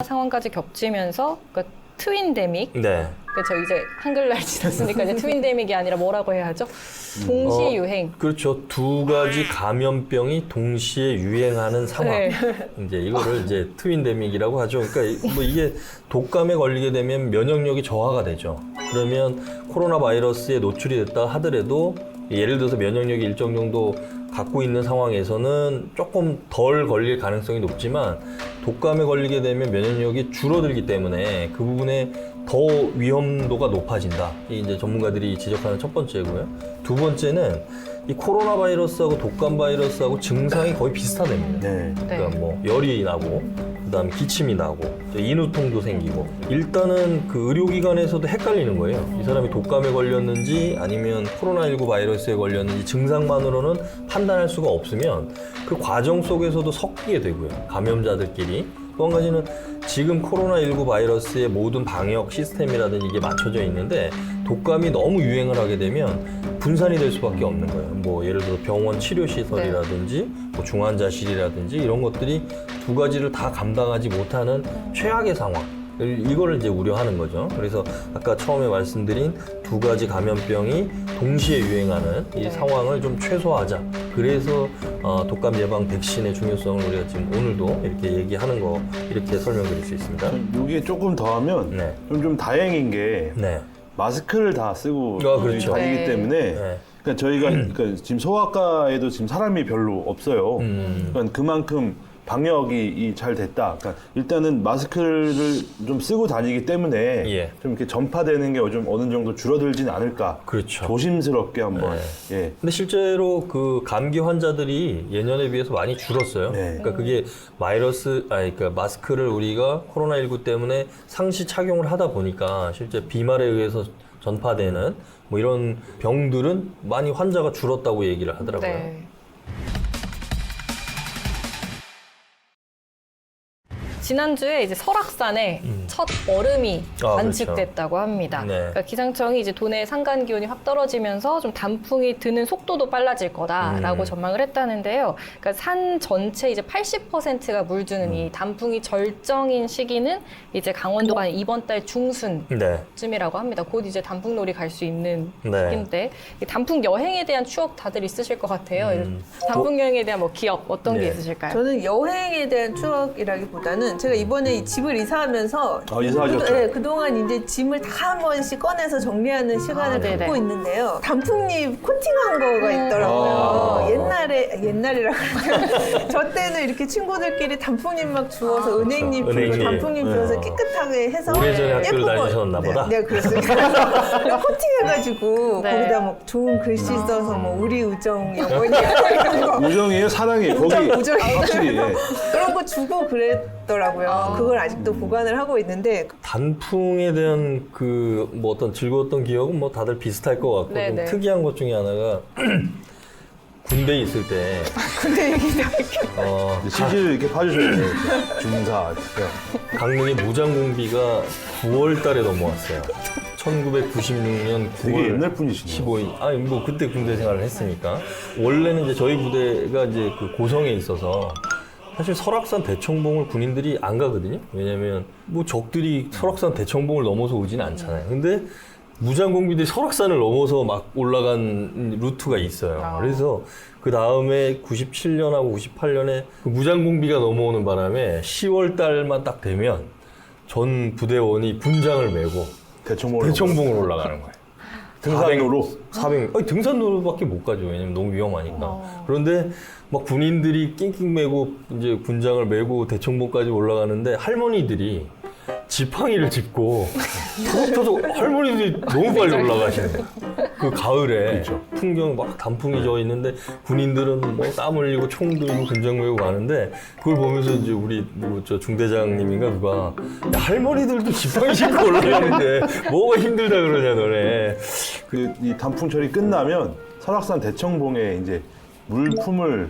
상황까지 겹치면서 그러니까 트윈데믹. 네. 저 이제 한글날 지났으니까 이제 트윈데믹이 아니라 뭐라고 해야 하죠? 동시 유행. 그렇죠. 두 가지 감염병이 동시에 유행하는 상황. 네. 이제 이거를 이제 트윈데믹이라고 하죠. 그러니까 뭐 이게 독감에 걸리게 되면 면역력이 저하가 되죠. 그러면 코로나 바이러스에 노출이 됐다 하더라도 예를 들어서 면역력이 일정 정도 갖고 있는 상황에서는 조금 덜 걸릴 가능성이 높지만 독감에 걸리게 되면 면역력이 줄어들기 때문에 그 부분에 더 위험도가 높아진다. 이 이제 전문가들이 지적하는 첫 번째고요. 두 번째는 이 코로나 바이러스하고 독감 바이러스하고 증상이 거의 비슷하답니다. 네. 그러니까 뭐 열이 나고 그다음에 기침이 나고 인후통도 생기고 일단은 그 의료기관에서도 헷갈리는 거예요. 이 사람이 독감에 걸렸는지 아니면 코로나19 바이러스에 걸렸는지 증상만으로는 판단할 수가 없으면 그 과정 속에서도 섞이게 되고요. 감염자들끼리. 또 한 가지는 지금 코로나19 바이러스의 모든 방역 시스템이라든지 이게 맞춰져 있는데 독감이 너무 유행을 하게 되면 분산이 될 수밖에 없는 거예요. 뭐 예를 들어 병원 치료시설이라든지 뭐 중환자실이라든지 이런 것들이 두 가지를 다 감당하지 못하는 최악의 상황. 이거를 이제 우려하는 거죠. 그래서 아까 처음에 말씀드린 두 가지 감염병이 동시에 유행하는 이 상황을 좀 최소화하자. 그래서 독감 예방 백신의 중요성을 우리가 지금 오늘도 이렇게 얘기하는 거 이렇게 설명드릴 수 있습니다. 여기에 조금 더하면 네. 좀 다행인 게 네. 마스크를 다 쓰고 그렇죠. 다니기 네. 때문에 네. 그러니까 저희가 그러니까 지금 소아과에도 지금 사람이 별로 없어요. 그러니까 그만큼 방역이 잘 됐다. 그러니까 일단은 마스크를 좀 쓰고 다니기 때문에 예. 좀 이렇게 전파되는 게 좀 어느 정도 줄어들진 않을까. 그렇죠. 조심스럽게 한번. 예. 근데 실제로 그 감기 환자들이 예년에 비해서 많이 줄었어요. 네. 그러니까 그게 그러니까 마스크를 우리가 코로나19 때문에 상시 착용을 하다 보니까 실제 비말에 의해서 전파되는 뭐 이런 병들은 많이 환자가 줄었다고 얘기를 하더라고요. 네. 지난주에 이제 설악산에 첫 얼음이 관측됐다고 합니다. 네. 그러니까 기상청이 이제 도내 상간 기온이 확 떨어지면서 좀 단풍이 드는 속도도 빨라질 거다라고 전망을 했다는데요. 그러니까 산 전체 이제 80%가 물드는 이 단풍이 절정인 시기는 이제 강원도가 이번 달 중순쯤이라고 네. 합니다. 곧 이제 단풍놀이 갈 수 있는 네. 시기인데 이 단풍 여행에 대한 추억 다들 있으실 것 같아요. 단풍 여행에 대한 뭐 기억 어떤 게 네. 있으실까요? 저는 여행에 대한 추억이라기보다는 제가 이번에 이 집을 이사하면서 이사하셨죠? 네, 그동안 이제 짐을 다 한 번씩 꺼내서 정리하는 시간을 네네. 갖고 있는데요. 단풍잎 코팅한 거가 있더라고요. 옛날이라고 하면 저 때는 이렇게 친구들끼리 단풍잎 막 주워서 은행잎 주고 은행잎. 단풍잎 네. 주워서 깨끗하게 해서 오래전에 학교를 예쁜 거- 다니셨나 보다. 네, 그렇습니다. 그래서 코팅해가지고 네. 거기다 뭐 좋은 글씨 써서 뭐 우리 우정 영원히 이런 거 우정이에요? 사랑이에요? 거기 우정이에요. 확실히. 예. 그런 거 주고 그랬더라고요. 그걸 아직도 보관을 하고 있는데 단풍에 대한 그 뭐 어떤 즐거웠던 기억은 뭐 다들 비슷할 것 같고 네네. 좀 특이한 것 중에 하나가 군대에 있을 때 군대 얘기도 할게요. CG를 이렇게 봐주셔야 돼요. 중사. 강릉의 무장공비가 9월 달에 넘어왔어요. 1996년 9월 되게 옛날 분이시네요. 15일. 아니 뭐 그때 군대 생활을 했으니까. 원래는 이제 저희 부대가 이제 그 고성에 있어서 사실 설악산 대청봉을 군인들이 안 가거든요. 왜냐면 뭐 적들이 설악산 대청봉을 넘어서 오지는 않잖아요. 근데 무장공비들이 설악산을 넘어서 막 올라간 루트가 있어요. 그래서 그 다음에 97년하고 98년에 그 무장공비가 넘어오는 바람에 10월 달만 딱 되면 전 부대원이 분장을 메고 대청봉을 올라가는 거예요. 등산로로? 400. 아니, 등산로밖에 못 가죠. 왜냐면 너무 위험하니까. 그런데 막 군인들이 낑낑 메고 이제 군장을 메고 대청봉까지 올라가는데 할머니들이 지팡이를 짚고 터벅터벅 할머니들이 너무 빨리 올라가시는 거예요. 그 가을에 풍경 막 단풍이 져 있는데 군인들은 뭐 땀 흘리고 총 들고 군장 메고 가는데 그걸 보면서 이제 우리 뭐 저 중대장님인가 누가 야, 할머니들도 지팡이 짚고 올라가는데 뭐가 힘들다 그러냐 너네. 이 단풍철이 끝나면 설악산 대청봉에 이제 물품을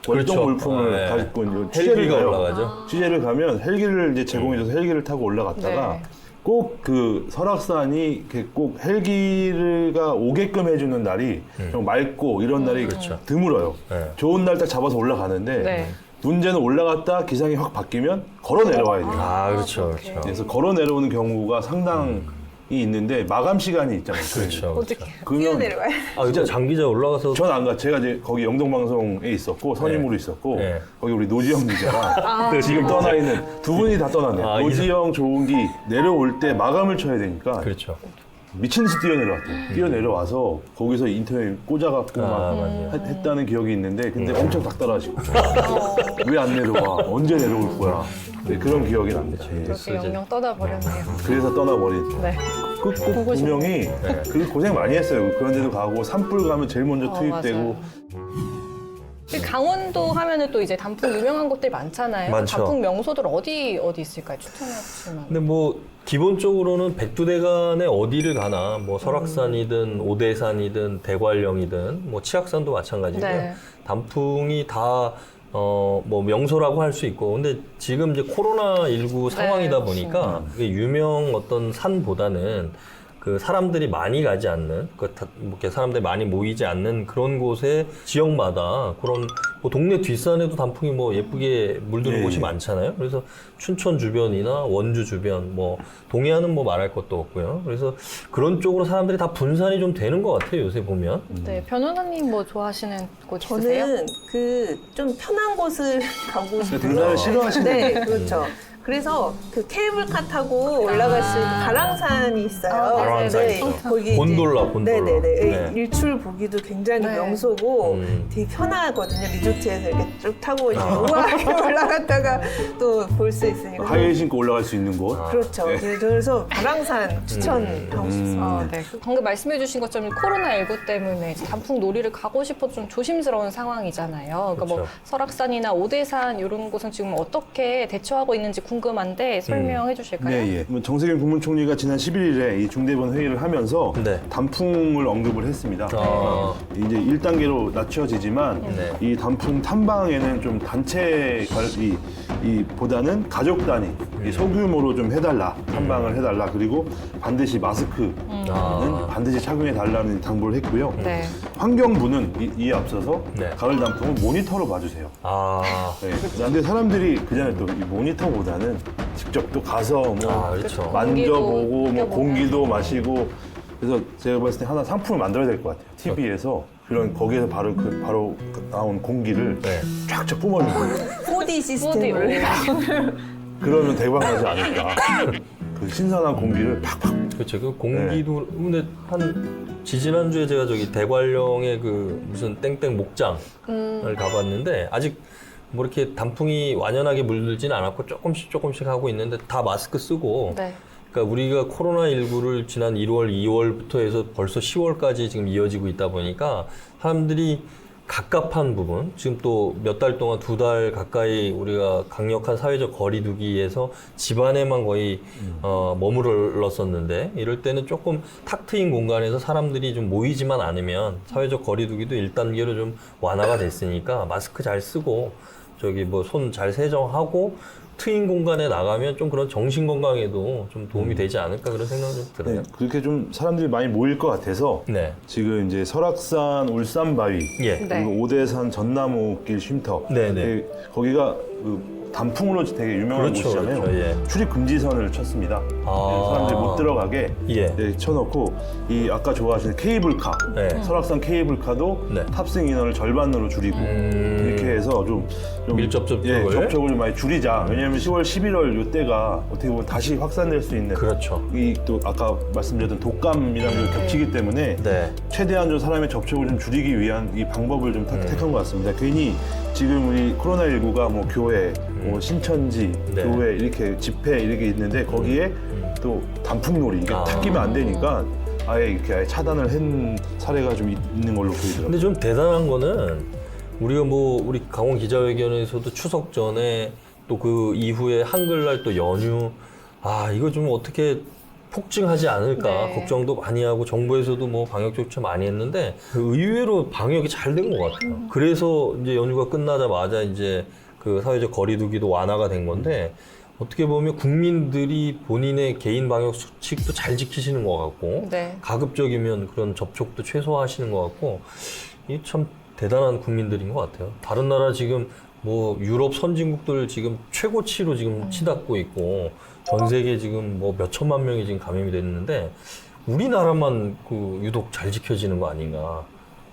월동 그렇죠. 물품을 네. 가지고 이제 취재를 헬기가 가요. 올라가죠. 취재를 가면 헬기를 이제 제공해줘서 헬기를 타고 올라갔다가 네. 꼭 그 설악산이 이렇게 꼭 헬기가 오게끔 해주는 날이 좀 맑고 이런 날이 그렇죠. 드물어요. 네. 좋은 날 딱 잡아서 올라가는데 네. 문제는 올라갔다 기상이 확 바뀌면 걸어 내려와야 돼요. 아, 그렇죠, 그렇죠. 그래서 걸어 내려오는 경우가 상당히 있는데 마감 시간이 있잖아요. 그렇죠. 어떻게 그러면 뛰어내려와야 돼. 아, 진짜 장기자 올라가서 전 안 가. 제가 이제 거기 영동방송에 있었고 선임으로 있었고 네. 거기 우리 노지영 기자가 지금 떠나 있는 두 분이 다 떠났네요. 아, 노지영, 조은기 내려올 때 마감을 쳐야 되니까 그렇죠. 미친 듯이 뛰어내려왔대요. 뛰어내려와서 거기서 인터넷 꽂아갖고 막 맞아요. 했다는 기억이 있는데 근데 엄청 닥달하시고 왜 안 내려와? 언제 내려올 거야? 네, 그런 기억이 납니다. 예. 그렇게 영영 떠나버렸네요. 그래서 떠나버린 네. 꼭 분명히 그 고생 많이 했어요. 그런 데도 가고 산불 가면 제일 먼저 투입되고 맞아요. 강원도 하면은 또 이제 단풍 유명한 곳들 많잖아요. 많죠. 단풍 명소들 어디 있을까요? 추천해 주실 만한. 근데 뭐 기본적으로는 백두대간에 어디를 가나 뭐 설악산이든 오대산이든 대관령이든 뭐 치악산도 마찬가지고요. 네. 단풍이 다 뭐 명소라고 할 수 있고 근데 지금 이제 코로나19 상황이다 보니까 그게 유명 어떤 산보다는 그 사람들이 많이 가지 않는, 이렇게 사람들이 많이 모이지 않는 그런 곳에 지역마다 그런 뭐 동네 뒷산에도 단풍이 뭐 예쁘게 물드는 예, 곳이 예. 많잖아요. 그래서 춘천 주변이나 원주 주변, 뭐 동해안은 뭐 말할 것도 없고요. 그래서 그런 쪽으로 사람들이 다 분산이 좀 되는 것 같아요. 요새 보면. 네, 변호사님 뭐 좋아하시는 곳 있으세요? 저는 그 좀 편한 곳을 가고 싶어요. 등산을 싫어하시는 네, 그렇죠. 그래서 그 케이블카 타고 올라갈 수 있는 가랑산이 있어요. 아, 가랑산 네, 있죠. 거기 이제 곤돌라. 네네네. 네. 일출 보기도 굉장히 네. 명소고 되게 편하거든요. 리조트에서 이렇게 쭉 타고 이제 우아하게 올라갔다가 또 볼 수 있으니까. 하이힐 신고 올라갈 수 있는 곳. 그렇죠. 그래서 가랑산 추천하고 싶습니다. 네. 방금 말씀해주신 것처럼 코로나19 때문에 이제 단풍 놀이를 가고 싶어도 좀 조심스러운 상황이잖아요. 그러니까 뭐 그렇죠. 설악산이나 오대산 이런 곳은 지금 어떻게 대처하고 있는지 궁금한데 설명해 주실까요? 네, 예. 정세균 국무총리가 지난 11일에 이 중대본 회의를 하면서 네. 단풍을 언급을 했습니다. 아. 이제 1단계로 낮춰지지만 네. 이 단풍 탐방에는 좀 단체 보다는 가족 단위, 이 소규모로 좀 해달라, 탐방을 해달라. 그리고 반드시 마스크는 반드시 착용해 달라는 당부를 했고요. 네. 환경부는 이에 앞서서 네. 가을 단풍은 모니터로 봐주세요. 아, 네. 근데 사람들이 그전에 또 이 모니터보다는 직접 또 가서 뭐 그렇죠. 만져보고 뭐 느껴보고. 공기도 마시고 그래서 제가 봤을 때 하나 상품을 만들어야 될 것 같아요. TV에서 그런 거기에서 바로 나온 공기를 네. 쫙쫙 뿜어주는 거예요. 4D 시스템을. 그러면 대박 나지 않을까. 그 신선한 공기를 팍팍. 그렇죠. 그 공기도 근데 한 지지난주에 제가 저기 대관령의 그 무슨 땡땡 목장을 가봤는데 아직 뭐 이렇게 단풍이 완연하게 물들지는 않았고 조금씩 하고 있는데 다 마스크 쓰고 네. 그러니까 우리가 코로나19를 지난 1월, 2월부터 해서 벌써 10월까지 지금 이어지고 있다 보니까 사람들이 갑갑한 부분, 지금 또 몇 달 동안 2달 가까이 우리가 강력한 사회적 거리두기에서 집 안에만 거의 머물렀었는데 이럴 때는 조금 탁 트인 공간에서 사람들이 좀 모이지만 않으면 사회적 거리두기도 1단계로 좀 완화가 됐으니까 마스크 잘 쓰고 저기 뭐 손 잘 세정하고 트인 공간에 나가면 좀 그런 정신 건강에도 좀 도움이 되지 않을까 그런 생각이 좀 들어요. 네, 그렇게 좀 사람들이 많이 모일 것 같아서 네. 지금 이제 설악산 울산바위 예. 네. 그리고 오대산 전나무길 쉼터 네네. 거기가 그 단풍으로 되게 유명한 그렇죠, 곳이잖아요. 그렇죠, 예. 출입 금지선을 쳤습니다. 아. 사람들이 못 들어가게 예. 쳐놓고 이 아까 좋아하시는 케이블카, 네. 설악산 케이블카도 네. 탑승 인원을 절반으로 줄이고 이렇게 해서 좀 밀접 접촉을? 접촉을 좀 많이 줄이자. 왜냐하면 10월, 11월 이때가 어떻게 보면 다시 확산될 수 있는 그렇죠. 이 또 아까 말씀드렸던 독감이랑 겹치기 때문에 네. 최대한 좀 사람의 접촉을 좀 줄이기 위한 이 방법을 좀 택한 것 같습니다. 괜히 지금 우리 코로나19가 뭐 교회, 뭐 신천지, 네. 교회 이렇게 집회 이렇게 있는데 거기에 또 단풍놀이 이게 탁 끼면 안 되니까 아예 이렇게 아예 차단을 한 사례가 좀 있는 걸로 보이더라고요. 근데 좀 대단한 거는 우리가 뭐 우리 강원 기자회견에서도 추석 전에 또 그 이후에 한글날 또 연휴 이거 좀 어떻게 폭증하지 않을까 네. 걱정도 많이 하고 정부에서도 뭐 방역 조치 많이 했는데 의외로 방역이 잘 된 것 같아요. 그래서 이제 연휴가 끝나자마자 이제 그 사회적 거리두기도 완화가 된 건데 어떻게 보면 국민들이 본인의 개인 방역 수칙도 잘 지키시는 것 같고 네. 가급적이면 그런 접촉도 최소화하시는 것 같고 이 참 대단한 국민들인 것 같아요. 다른 나라 지금 뭐 유럽 선진국들 지금 최고치로 지금 치닫고 있고 전 세계 지금 뭐 몇 천만 명이 지금 감염이 됐는데 우리나라만 그 유독 잘 지켜지는 거 아닌가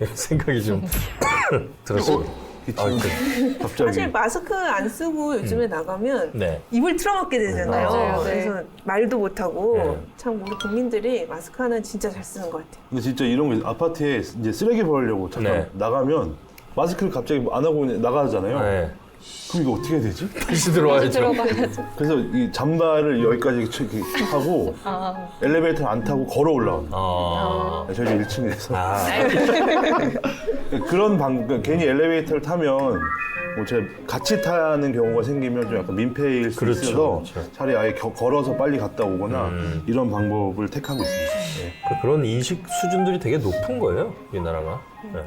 이런 생각이 좀 들었어요. 갑자기. 사실 마스크 안 쓰고 요즘에 나가면 네. 입을 틀어막게 되잖아요. 맞아요, 네. 그래서 말도 못하고 네. 참 우리 국민들이 마스크 하나는 진짜 잘 쓰는 것 같아요. 근데 진짜 이런 거 아파트에 이제 쓰레기 버리려고 잠깐 네. 나가면 마스크를 갑자기 안 하고 그냥 나가잖아요. 네. 그럼 이거 어떻게 해야 되지? 다시 들어와야죠. 들어가야죠. 그래서 이 잠바를 여기까지 이렇게 하고 엘리베이터 안 타고 걸어 올라옵니다. 저희 1층에서. 그런 그러니까 괜히 엘리베이터를 타면 뭐 제가 같이 타는 경우가 생기면 좀 약간 민폐일 수 그렇죠, 있어서 그렇죠. 차라리 아예 걸어서 빨리 갔다 오거나 이런 방법을 택하고 있습니다. 네. 그런 인식 수준들이 되게 높은 거예요, 우리나라가. 네.